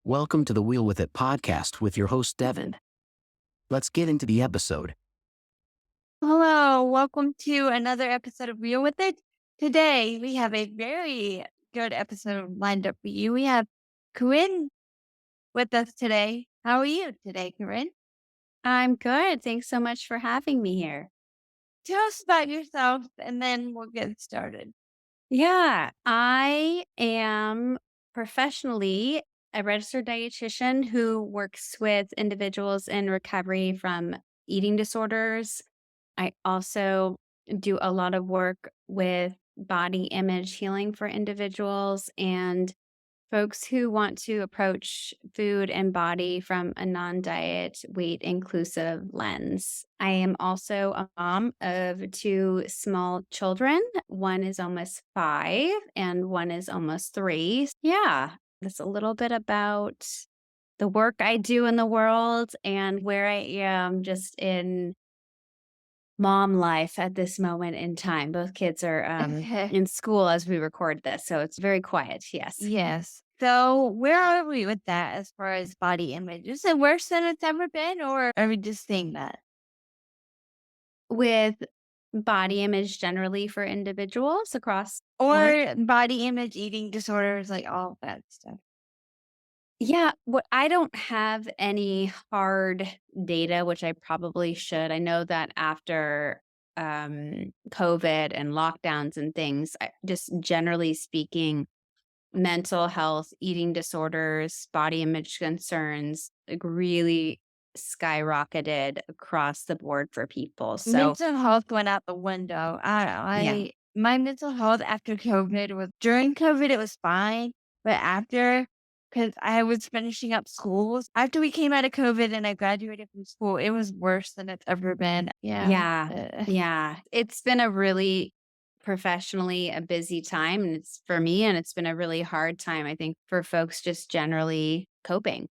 Welcome to the Wheel With It podcast with your host, Devon. Let's get into the episode. Hello, welcome to another episode of Real With It. Today, we have a very good episode lined up for you. We have Corinne with us today. How are you today, Corinne? I'm good. Thanks so much for having me here. Tell us about yourself and then we'll get started. Yeah, I am professionally a registered dietitian who works with individuals in recovery from eating disorders. I also do a lot of work with body image healing for individuals and folks who want to approach food and body from a non diet, weight inclusive lens. I am also a mom of two small children. One is almost 5 and one is almost 3. Yeah, that's a little bit about the work I do in the world and where I am just in mom life at this moment in time. Both kids are in school as we record this, so it's very quiet. Yes. Yes. So, where are we with that as far as body image? Is it worse than it's ever been, or are we just saying that? With body image generally for individuals across what? Or body image, eating disorders, like all of that stuff? Yeah, what I don't have any hard data, which I probably should. I know that after COVID and lockdowns and things, just generally speaking, mental health, eating disorders, body image concerns, like really skyrocketed across the board for people. So, Mental health went out the window. yeah. My mental health after COVID was during COVID, it was fine, but after, because I was finishing up schools, after we came out of COVID and I graduated from school, it was worse than it's ever been. Yeah. Yeah. Yeah. It's been a really professionally a busy time and it's for me and it's been a really hard time I think for folks just generally coping.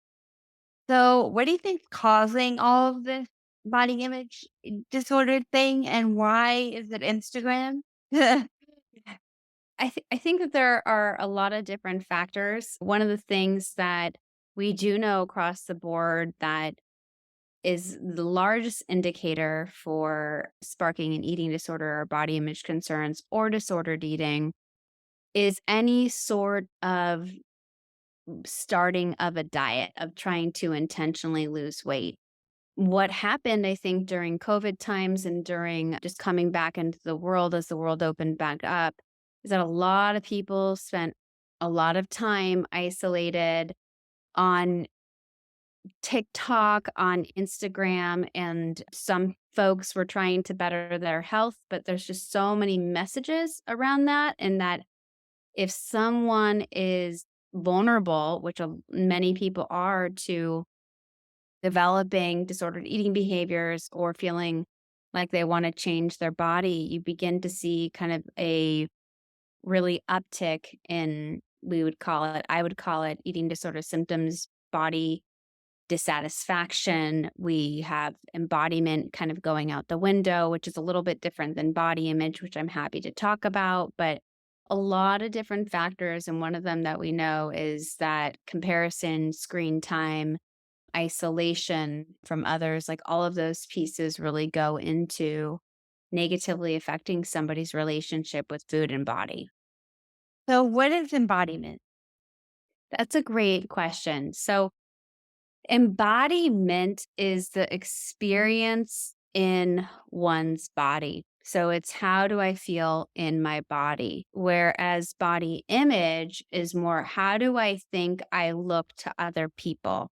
So, what do you think's causing all of this body image disorder thing, and why is it Instagram? I think that there are a lot of different factors. One of the things that we do know across the board that is the largest indicator for sparking an eating disorder or body image concerns or disordered eating is any sort of starting of a diet, of trying to intentionally lose weight. What happened, I think, during COVID times and during just coming back into the world as the world opened back up, is that a lot of people spent a lot of time isolated on TikTok, on Instagram, and some folks were trying to better their health, but there's just so many messages around that. And that if someone is vulnerable, which many people are, to developing disordered eating behaviors or feeling like they want to change their body, you begin to see kind of a really uptick in, I would call it eating disorder symptoms, body dissatisfaction. We have embodiment kind of going out the window, which is a little bit different than body image, which I'm happy to talk about, but a lot of different factors. And one of them that we know is that comparison, screen time, isolation from others, like all of those pieces really go into negatively affecting somebody's relationship with food and body. So, what is embodiment? That's a great question. So, embodiment is the experience in one's body. So it's how do I feel in my body? Whereas body image is more how do I think I look to other people?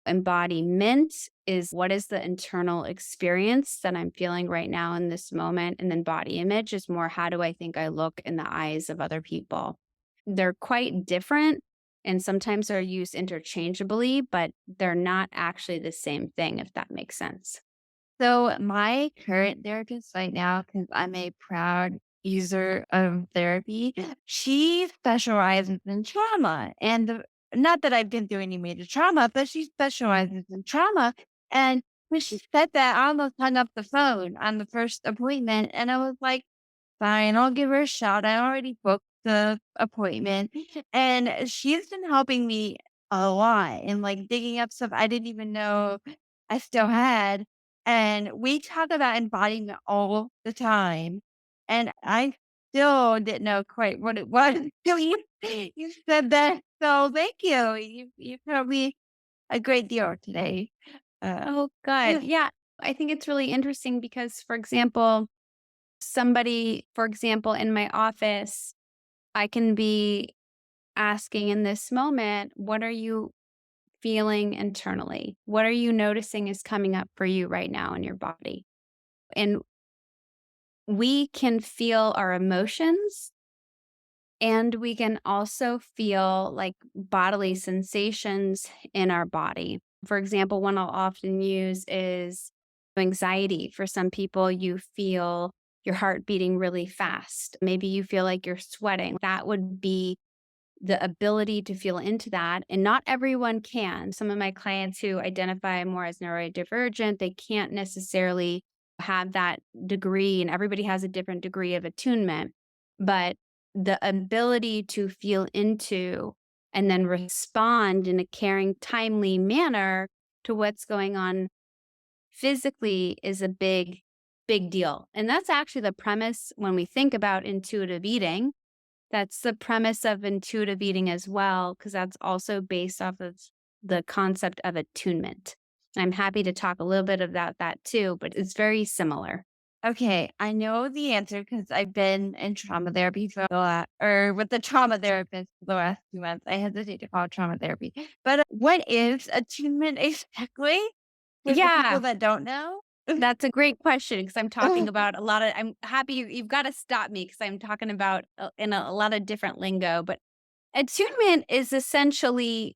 Embodiment is what is the internal experience that I'm feeling right now in this moment? And then body image is more how do I think I look in the eyes of other people? They're quite different and sometimes are used interchangeably, but they're not actually the same thing, if that makes sense. So, my current therapist right now, because I'm a proud user of therapy, she specializes in trauma. Not that I've been through any major trauma, but she specializes in trauma. And when she said that, I almost hung up the phone on the first appointment. And I was like, fine, I'll give her a shot. I already booked the appointment. And she's been helping me a lot and like digging up stuff I didn't even know I still had. And we talk about embodiment all the time. And I still didn't know quite what it was until you said that. So thank you. You told me a great deal today. Uh, Oh, good. Yeah. I think it's really interesting because, for example, somebody, for example, in my office, I can be asking in this moment, what are you feeling internally? What are you noticing is coming up for you right now in your body? And we can feel our emotions and we can also feel like bodily sensations in our body. For example, one I'll often use is anxiety. For some people, you feel your heart beating really fast. Maybe you feel like you're sweating. That would be the ability to feel into that. And not everyone can. Some of my clients who identify more as neurodivergent, they can't necessarily have that degree, and everybody has a different degree of attunement. But the ability to feel into and then respond in a caring, timely manner to what's going on physically is a big, big deal. And that's actually the premise when we think about intuitive eating. That's the premise of intuitive eating as well, because that's also based off of the concept of attunement. I'm happy to talk a little bit about that too, but it's very similar. Okay, I know the answer because I've been in trauma therapy for the last, or with the trauma therapist for the last 2 months. I hesitate to call it trauma therapy, but what is attunement exactly for the people Yeah, that don't know? that's a great question because I'm talking about a lot of, I'm happy you've got to stop me because I'm talking about in a lot of different lingo, but attunement is essentially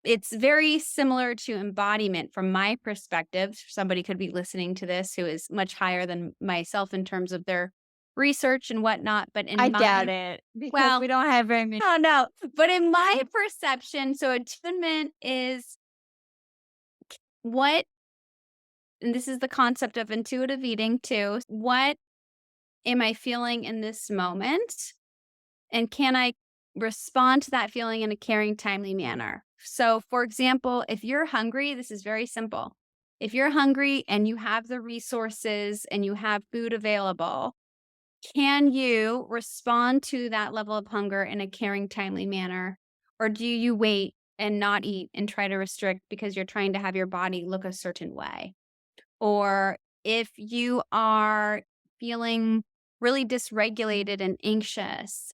it's very similar to embodiment from my perspective. Somebody could be listening to this who is much higher than myself in terms of their research and whatnot. But I in doubt my, it because well, we don't have very many. oh no, but in my perception, so attunement is what, and this is the concept of intuitive eating too. What am I feeling in this moment? And can I respond to that feeling in a caring, timely manner? So, for example, if you're hungry, this is very simple. If you're hungry and you have the resources and you have food available, can you respond to that level of hunger in a caring, timely manner? Or do you wait and not eat and try to restrict because you're trying to have your body look a certain way? Or if you are feeling really dysregulated and anxious,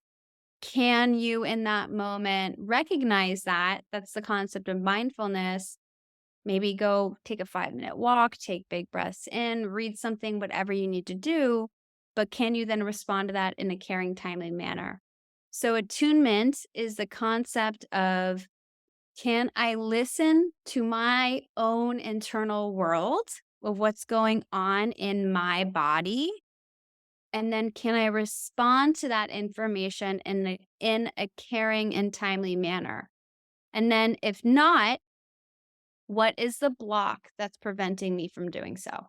can you in that moment recognize that? That's the concept of mindfulness. Maybe go take a 5-minute walk, take big breaths in, read something, whatever you need to do. But can you then respond to that in a caring, timely manner? So, attunement is the concept of can I listen to my own internal world of what's going on in my body, and then can I respond to that information in a caring and timely manner? And then if not, what is the block that's preventing me from doing so?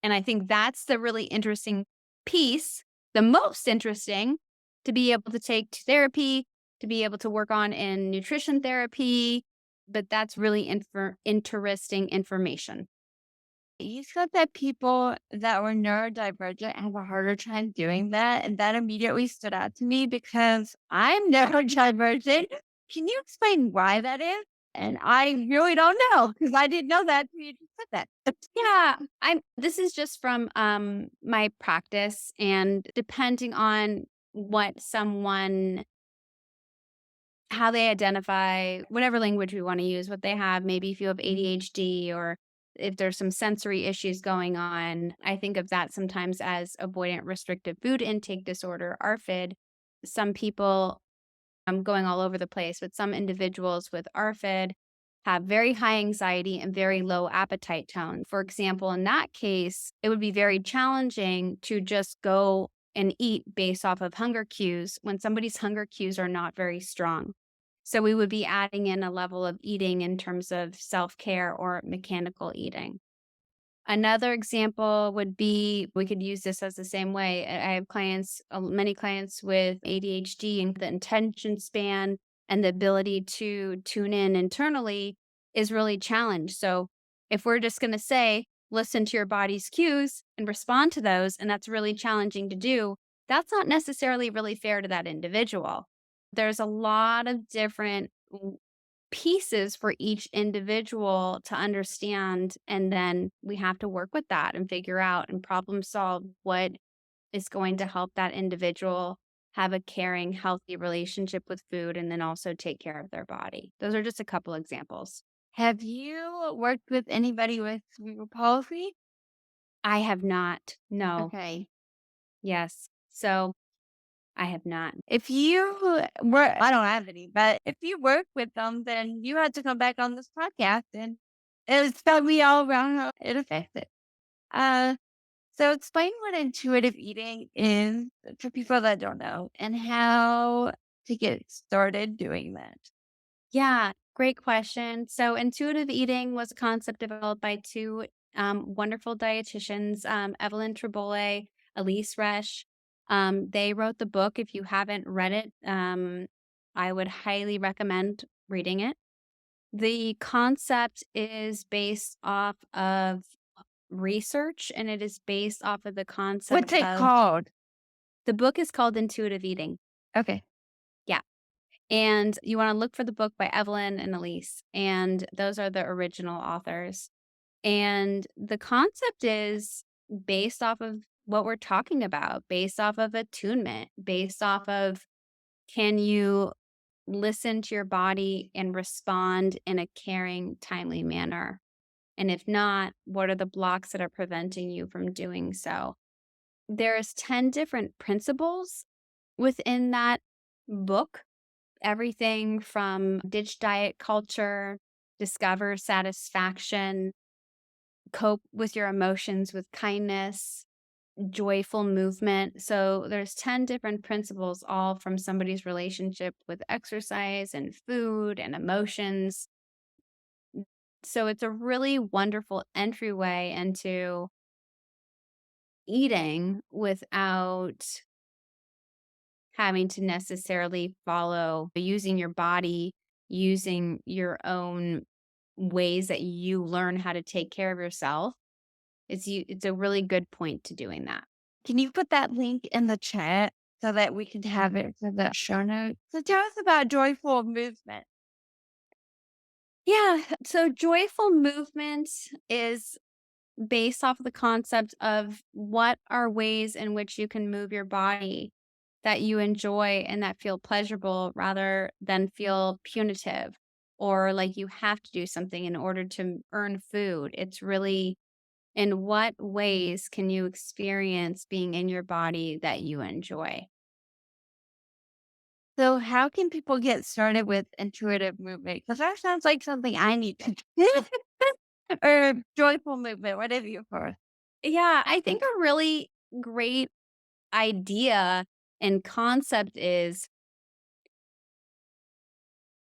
And I think that's the really interesting piece, the most interesting to be able to take to therapy, to be able to work on in nutrition therapy. But that's really interesting information. You said that people that were neurodivergent have a harder time doing that, and that immediately stood out to me because I'm neurodivergent. Can you explain why that is? And I really don't know because I didn't know that till you just said that. Yeah, I'm this is just from my practice and depending on what someone how they identify whatever language we want to use, what they have, maybe if you have ADHD or if there's some sensory issues going on. I think of that sometimes as avoidant restrictive food intake disorder, ARFID. Some people I'm going all over the place, but some individuals with ARFID have very high anxiety and very low appetite tone. For example, in that case, it would be very challenging to just go and eat based off of hunger cues when somebody's hunger cues are not very strong. So we would be adding in a level of eating in terms of self-care or mechanical eating. Another example would be we could use this as the same way. I have clients, many clients with ADHD and the attention span and the ability to tune in internally is really challenged. So if we're just going to say, listen to your body's cues and respond to those, and that's really challenging to do, that's not necessarily really fair to that individual. There's a lot of different pieces for each individual to understand. And then we have to work with that and figure out and problem solve what is going to help that individual have a caring, healthy relationship with food and then also take care of their body. Those are just a couple examples. Have you worked with anybody with cerebral palsy? I have not. No. Okay. Yes. So I have not. If you were, I don't have any, but if you work with them, then you had to come back on this podcast and it's tell me all around how it affects it. Uh, so explain what intuitive eating is for people that don't know and how to get started doing that. Yeah, great question. So, intuitive eating was a concept developed by two wonderful dietitians, Evelyn Tribole, Elise Resch. They wrote the book. If you haven't read it, I would highly recommend reading it. The concept is based off of research and it is based off of the What's concept it of called? the book is called Intuitive Eating. Okay. Yeah. And you want to look for the book by Evelyn and Elise, and those are the original authors. And the concept is based off of what we're talking about, based off of attunement, based off of can you listen to your body and respond in a caring, timely manner? And if not, what are the blocks that are preventing you from doing so? There's 10 different principles within that book, everything from ditch diet culture, discover satisfaction, cope with your emotions with kindness, joyful movement. So there's 10 different principles, all from somebody's relationship with exercise and food and emotions. So it's a really wonderful entryway into eating without having to necessarily follow using your body, using your own ways that you learn how to take care of yourself. It's a really good point to doing that. Can you put that link in the chat so that we can have it for the show notes? So tell us about joyful movement. Yeah, so joyful movement is based off of the concept of what are ways in which you can move your body that you enjoy and that feel pleasurable rather than feel punitive or like you have to do something in order to earn food. It's really in what ways can you experience being in your body that you enjoy? So how can people get started with intuitive movement? Because that sounds like something I need to do. Or joyful movement, whatever you prefer. Yeah, I think a really great idea and concept is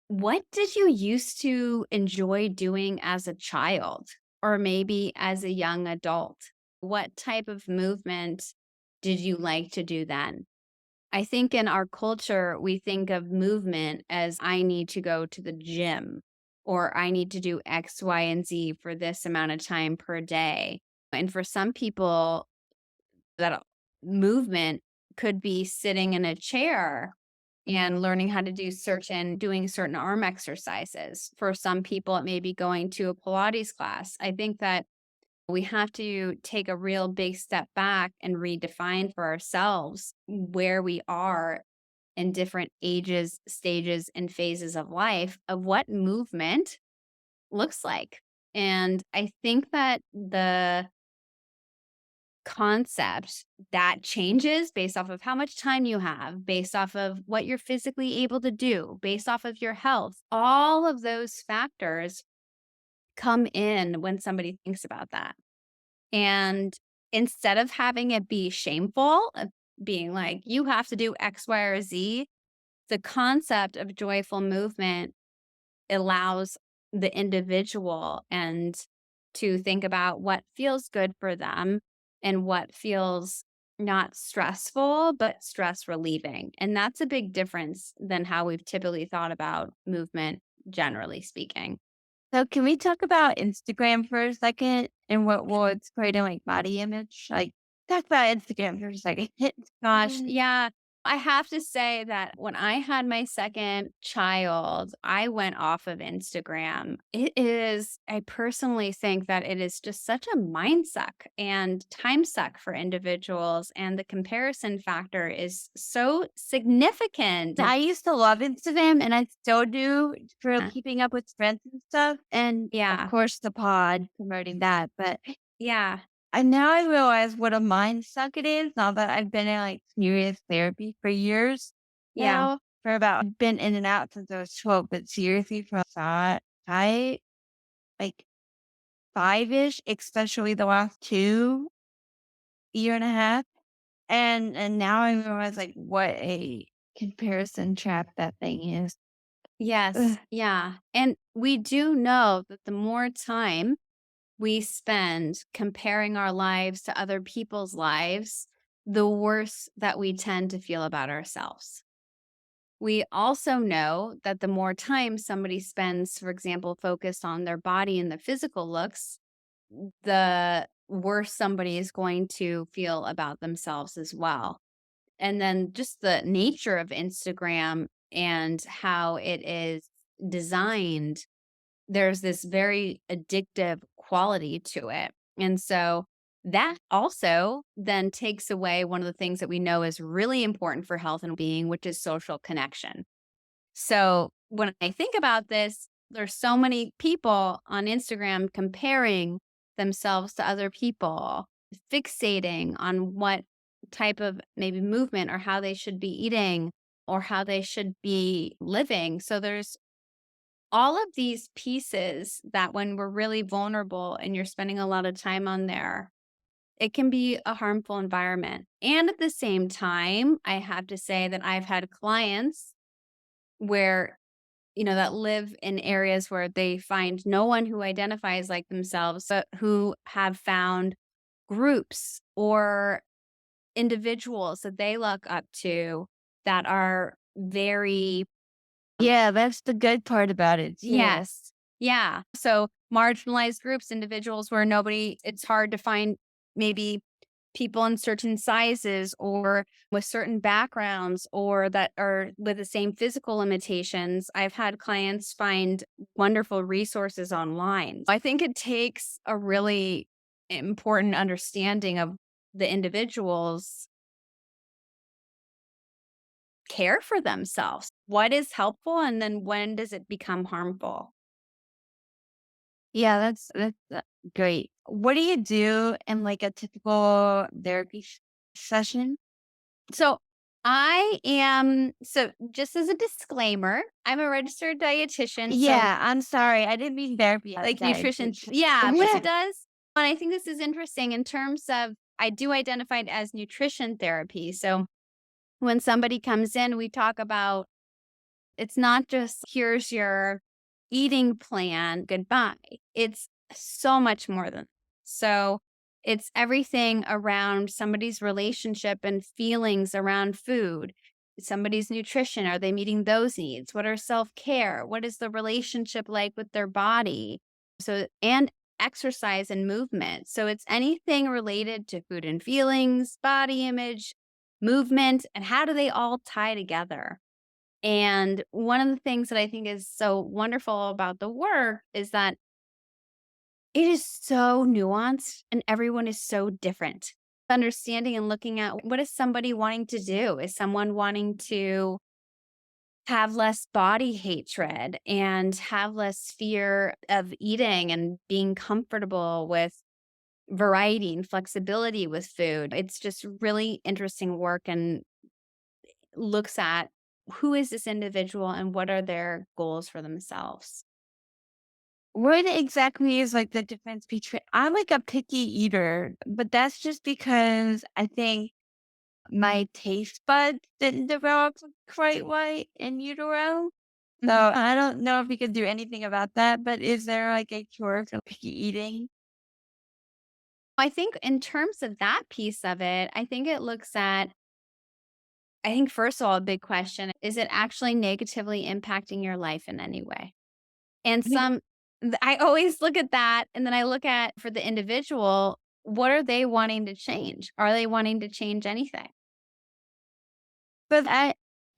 what did you used to enjoy doing as a child or maybe as a young adult? What type of movement did you like to do then? I think in our culture, we think of movement as I need to go to the gym or I need to do X, Y, and Z for this amount of time per day. And for some people, that movement could be sitting in a chair and learning how to do doing certain arm exercises. For some people, it may be going to a Pilates class. I think that we have to take a real big step back and redefine for ourselves where we are in different ages, stages, and phases of life of what movement looks like. And I think that the concept that changes based off of how much time you have, based off of what you're physically able to do, based off of your health. All of those factors come in when somebody thinks about that. And instead of having it be shameful, of being like, you have to do X, Y, or Z, the concept of joyful movement allows the individual and to think about what feels good for them and what feels not stressful, but stress relieving. And that's a big difference than how we've typically thought about movement, generally speaking. So can we talk about Instagram for a second and what's creating like body image? Like talk about Instagram for a second. Gosh, yeah. I have to say that when I had my second child, I went off of Instagram. I personally think that it is just such a mind suck and time suck for individuals. And the comparison factor is so significant. I used to love Instagram and I still do for Yeah. keeping up with friends and stuff. And of Yeah. course the pod promoting that. But Yeah. I realize what a mind suck it is now that I've been in like serious therapy for years Yeah. now. I've been in and out since I was 12, but seriously for like 5-ish, especially the last 2 year and a half. And now I realize like what a comparison trap that thing is. Yes. Ugh. Yeah. And we do know that the more time we spend comparing our lives to other people's lives, the worse that we tend to feel about ourselves. We also know that the more time somebody spends, for example, focused on their body and the physical looks, the worse somebody is going to feel about themselves as well. And then just the nature of Instagram and how it is designed, there's this very addictive quality to it. And so that also then takes away one of the things that we know is really important for health and being, which is social connection. So when I think about this, there's so many people on Instagram comparing themselves to other people, fixating on what type of maybe movement or how they should be eating or how they should be living. So there's all of these pieces that when we're really vulnerable and you're spending a lot of time on there, it can be a harmful environment. And at the same time, I have to say that I've had clients where, that live in areas where they find no one who identifies like themselves, but who have found groups or individuals that they look up to that are very. Yeah, that's the good part about it too. Yes. Yeah. So marginalized groups, individuals where it's hard to find maybe people in certain sizes or with certain backgrounds or that are with the same physical limitations. I've had clients find wonderful resources online. I think it takes a really important understanding of the individual's care for themselves. What is helpful and then when does it become harmful? Yeah, that's great. What do you do in like a typical therapy session? So so just as a disclaimer, I'm a registered dietitian. So Yeah, I'm sorry. I didn't mean therapy. I like meant nutrition. dietitian. Yeah, but Yeah. it does. And I think this is interesting in terms of I do identify it as nutrition therapy. So when somebody comes in, we talk about it's not just here's your eating plan, goodbye. It's so much more than so it's everything around somebody's relationship and feelings around food, somebody's nutrition. Are they meeting those needs? What are self-care? What is the relationship like with their body? So, and exercise and movement. So it's anything related to food and feelings, body image, movement, and how do they all tie together? And one of the things that I think is so wonderful about the work is that it is so nuanced and everyone is so different. Understanding and looking at what is somebody wanting to do? Is someone wanting to have less body hatred and have less fear of eating and being comfortable with variety and flexibility with food? It's just really interesting work and looks at who is this individual and what are their goals for themselves. What exactly is like the difference between I'm like a picky eater, but that's just because I think my taste buds didn't develop quite right in utero. So Mhm. I don't know if we could do anything about that, but is there like a cure for picky eating? I think in terms of that piece of it, I think first of all, a big question, is it actually negatively impacting your life in any way? And I always look at that and then I look at for the individual, what are they wanting to change? Are they wanting to change anything? But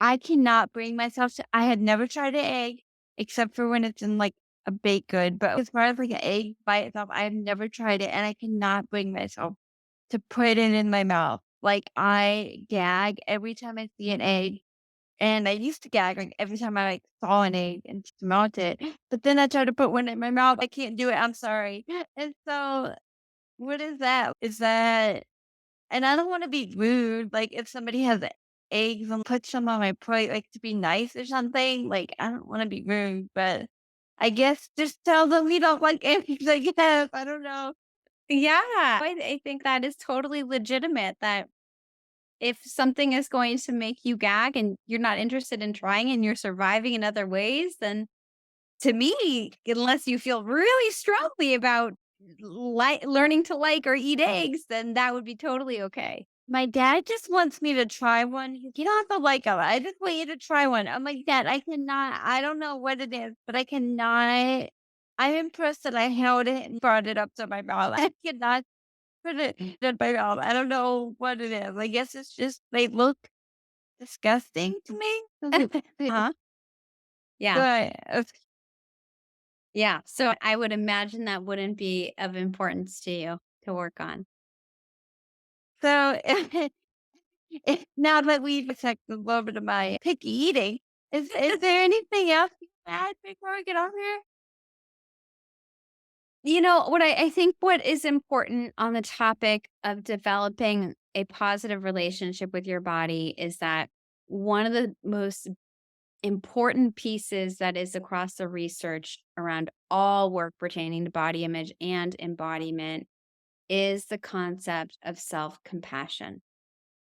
I cannot bring myself to I had never tried an egg except for when it's in, like, a baked good, but as far as, like, an egg by itself, I have never tried it, and I cannot bring myself to put it in my mouth. Like, I gag every time I see an egg, and I used to gag, like, every time I, like, saw an egg and smelt it, but then I tried to put one in my mouth, I can't do it, I'm sorry. And so, what is that? Is that and I don't wanna be rude, like, if somebody has eggs and put some on my plate, like, to be nice or something, like, I don't wanna be rude, but I guess just tell them we don't like eggs, I guess, I don't know. Yeah, I think that is totally legitimate that if something is going to make you gag and you're not interested in trying and you're surviving in other ways, then to me, unless you feel really strongly about learning to like or eat eggs, then that would be totally okay. My dad just wants me to try one. He's, "You don't have to like 'em. I just want you to try one." I'm like, "Dad, I cannot. I don't know what it is, but I cannot." I'm impressed that I held it and brought it up to my mouth. I cannot put it in my mouth. I don't know what it is. I guess it's just they look disgusting to me. Huh? Yeah. But Yeah. So I would imagine that wouldn't be of importance to you to work on. so now that we've checked a little bit of my picky eating, is there anything else you add before we get off here? You know, I think what is important on the topic of developing a positive relationship with your body is that one of the most important pieces that is across the research around all work pertaining to body image and embodiment is the concept of self compassion.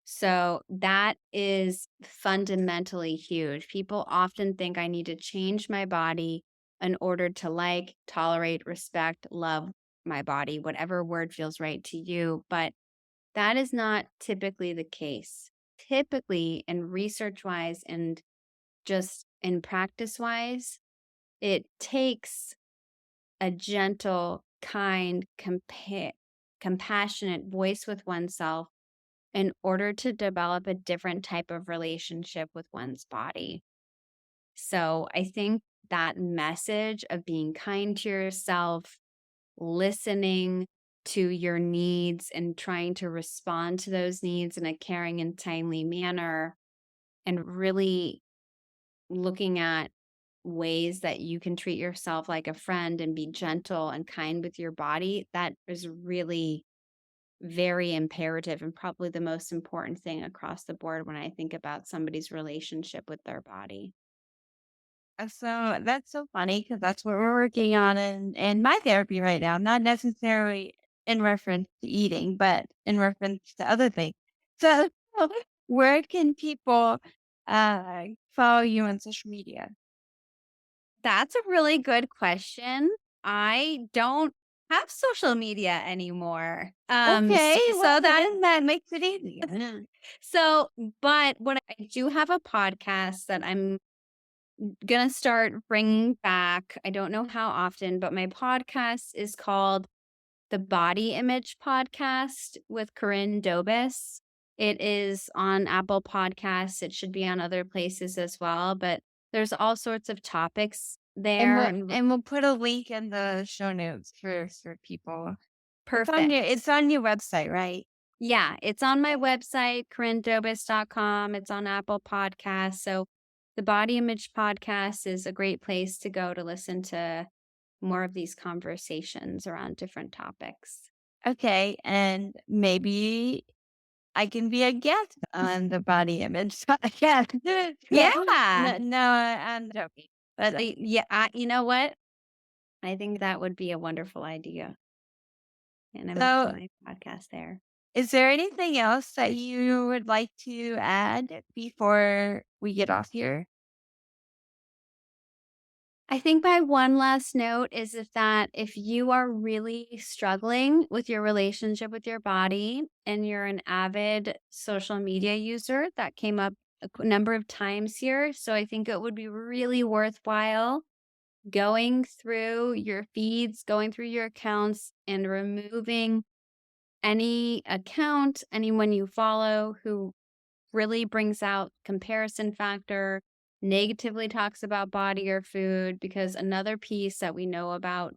So that is fundamentally huge. People often think I need to change my body in order to like, tolerate, respect, love my body, whatever word feels right to you. But that is not typically the case. Typically, and research wise and just in practice wise, it takes a gentle, kind, compassionate voice with oneself in order to develop a different type of relationship with one's body. So I think that message of being kind to yourself, listening to your needs and trying to respond to those needs in a caring and timely manner, and really looking at ways that you can treat yourself like a friend and be gentle and kind with your body, that is really very imperative and probably the most important thing across the board when I think about somebody's relationship with their body. So that's so funny because that's what we're working on in my therapy right now, not necessarily in reference to eating, but in reference to other things. So where can people uh, follow you on social media? That's a really good question. I don't have social media anymore. Okay, well, So that then that makes it easier. so but what I do have a podcast that I'm gonna start bringing back. I don't know how often, but my podcast is called the Body Image Podcast with Corrine Dobbas. It is on Apple Podcasts. It should be on other places as well, but there's all sorts of topics And there we'll and and we'll put a link in the show notes for people. It's perfect. on your website, right? Yeah, it's on my website, CorinneDobas.com. It's on Apple Podcasts. So the Body Image Podcast is a great place to go to listen to more of these conversations around different topics. Okay, and maybe I can be a guest on the body image podcast. Yeah. No, I'm joking. But Yeah, you know what? I think that would be a wonderful idea. And I'm gonna put so, my podcast there. is there anything else that you would like to add before we get off here? I think my one last note is if you are really struggling with your relationship with your body and you're an avid social media user, that came up a number of times here. So I think it would be really worthwhile going through your feeds, going through your accounts, and removing any account, anyone you follow who really brings out comparison factor, negatively talks about body or food, because another piece that we know about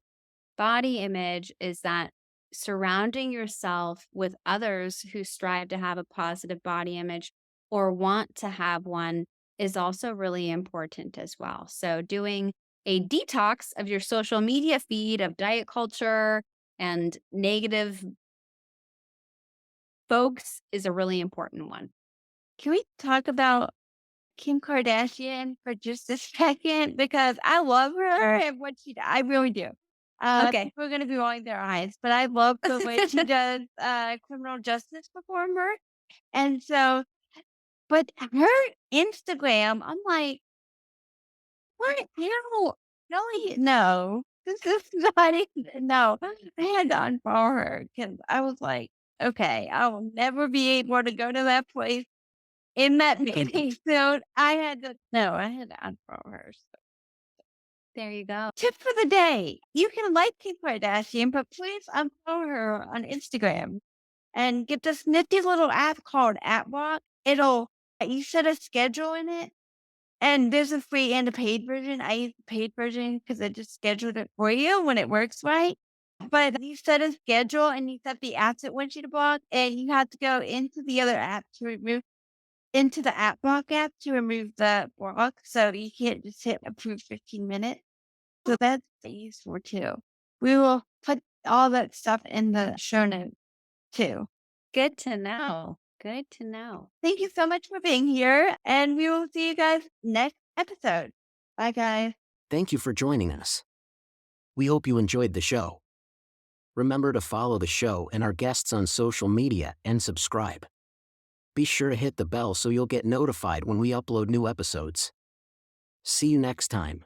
body image is that surrounding yourself with others who strive to have a positive body image or want to have one is also really important as well. So doing a detox of your social media feed of diet culture and negative folks is a really important one. Can we talk about Kim Kardashian for just a second? Because I love her and what she I really do. Okay. People are gonna be rolling their eyes, but I love the way she does criminal justice performer. And so but her Instagram, I'm like, what? How? No. This is not even no. I had to unfollow her because I was like, okay, I will never be able to go to that place in that bathing suit. I had to unfollow her. So, There you go. tip for the day. You can like Kim Kardashian, but please unfollow her on Instagram and get this nifty little app called AppWalk. You set a schedule in it. And there's a free and a paid version. I use the paid version because I just scheduled it for you when it works right. But you set a schedule and you set the apps it wants you to block, and you have to go into the other app to remove into the app block app to remove the block. So you can't just hit approve 15 minutes. So that's useful too. We will put all that stuff in the show notes too. Good to know. Good to know. Thank you so much for being here, and we will see you guys next episode. Bye, guys. Thank you for joining us. We hope you enjoyed the show. Remember to follow the show and our guests on social media and subscribe. Be sure to hit the bell so you'll get notified when we upload new episodes. See you next time.